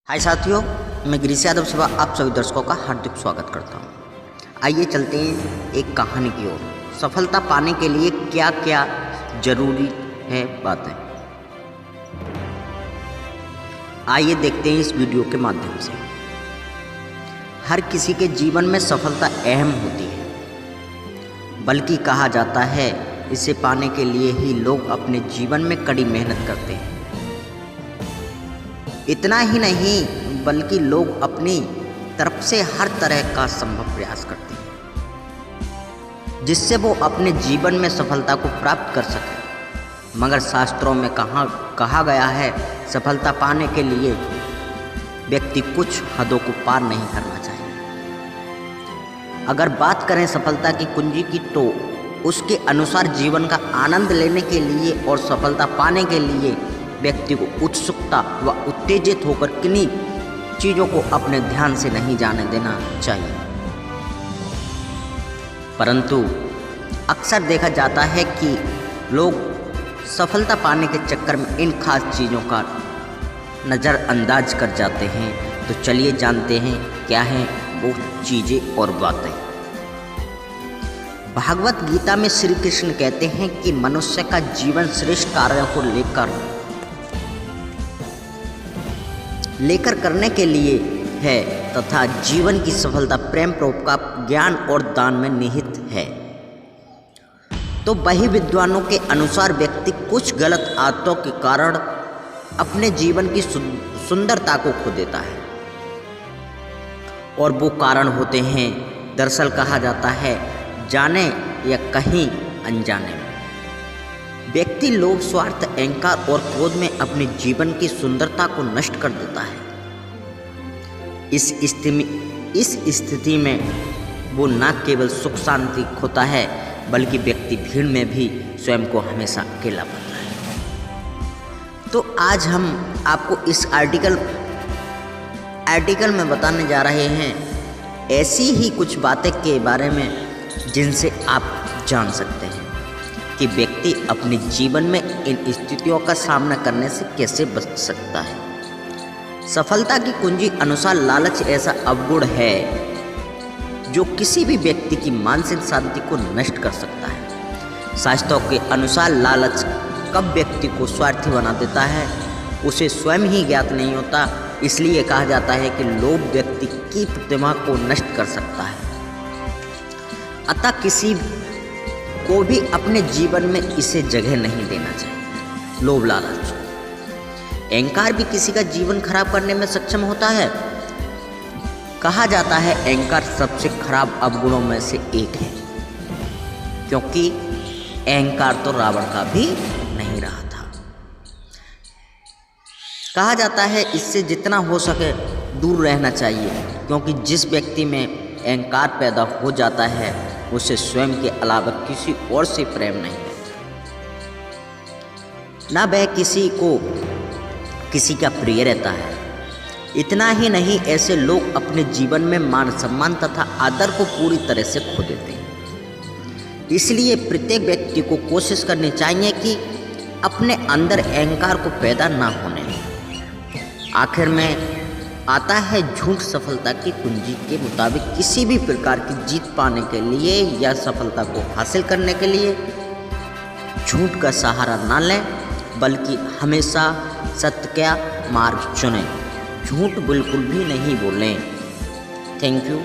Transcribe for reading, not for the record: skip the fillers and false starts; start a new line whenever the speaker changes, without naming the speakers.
हाय साथियों, मैं गिरीश यादव सेवा आप सभी दर्शकों का हार्दिक स्वागत करता हूं। आइए चलते हैं एक कहानी की ओर। सफलता पाने के लिए क्या क्या जरूरी है बातें, आइए देखते हैं इस वीडियो के माध्यम से। हर किसी के जीवन में सफलता अहम होती है, बल्कि कहा जाता है इसे पाने के लिए ही लोग अपने जीवन में कड़ी मेहनत करते हैं। इतना ही नहीं बल्कि लोग अपनी तरफ से हर तरह का संभव प्रयास करते हैं जिससे वो अपने जीवन में सफलता को प्राप्त कर सके। मगर शास्त्रों में कहा गया है, सफलता पाने के लिए व्यक्ति कुछ हदों को पार नहीं करना चाहिए। अगर बात करें सफलता की कुंजी की, तो उसके अनुसार जीवन का आनंद लेने के लिए और सफलता पाने के लिए व्यक्ति को उत्सुकता व उत्तेजित होकर किन्हीं चीज़ों को अपने ध्यान से नहीं जाने देना चाहिए। परंतु अक्सर देखा जाता है कि लोग सफलता पाने के चक्कर में इन खास चीज़ों का नज़रअंदाज कर जाते हैं। तो चलिए जानते हैं क्या हैं वो चीज़ें और बातें। भागवत गीता में श्री कृष्ण कहते हैं कि मनुष्य का जीवन श्रेष्ठ कार्यों को लेकर करने के लिए है तथा जीवन की सफलता प्रेम, परोपकार, ज्ञान और दान में निहित है। तो वही विद्वानों के अनुसार व्यक्ति कुछ गलत आदतों के कारण अपने जीवन की सुंदरता को खो देता है, और वो कारण होते हैं, दरअसल कहा जाता है, जाने या कहीं अनजाने में। व्यक्ति लोभ, स्वार्थ, अहंकार और क्रोध में अपने जीवन की सुंदरता को नष्ट कर देता है। इस स्थिति में वो न केवल सुख शांति खोता है, बल्कि व्यक्ति भीड़ में भी स्वयं को हमेशा अकेला पाता है। तो आज हम आपको इस आर्टिकल में बताने जा रहे हैं ऐसी ही कुछ बातें के बारे में जिनसे आप जान सकते हैं कि व्यक्ति अपने जीवन में इन स्थितियों का सामना करने से कैसे बच सकता है। सफलता की कुंजी अनुसार लालच ऐसा अवगुण है जो किसी भी व्यक्ति की मानसिक शांति को नष्ट कर सकता है। शास्त्रों के अनुसार लालच कब व्यक्ति को स्वार्थी बना देता है उसे स्वयं ही ज्ञात नहीं होता। इसलिए कहा जाता है कि लोभ व्यक्ति की प्रतिमा को नष्ट कर सकता है। अतः किसी को भी अपने जीवन में इसे जगह नहीं देना चाहिए। लोभ, लालच, अहंकार भी किसी का जीवन खराब करने में सक्षम होता है। कहा जाता है अहंकार सबसे खराब अवगुणों में से एक है, क्योंकि अहंकार तो रावण का भी नहीं रहा था। कहा जाता है इससे जितना हो सके दूर रहना चाहिए, क्योंकि जिस व्यक्ति में अहंकार पैदा हो जाता है उसे स्वयं के अलावा किसी और से प्रेम नहीं है, ना वह किसी का प्रिय रहता है। इतना ही नहीं, ऐसे लोग अपने जीवन में मान सम्मान तथा आदर को पूरी तरह से खो देते हैं। इसलिए प्रत्येक व्यक्ति को कोशिश करनी चाहिए कि अपने अंदर अहंकार को पैदा ना होने दें। आखिर में आता है झूठ सफलता की कुंजी के मुताबिक किसी भी प्रकार की जीत पाने के लिए या सफलता को हासिल करने के लिए झूठ का सहारा ना लें, बल्कि हमेशा सत्य का मार्ग चुनें। झूठ बिल्कुल भी नहीं बोलें। Thank you.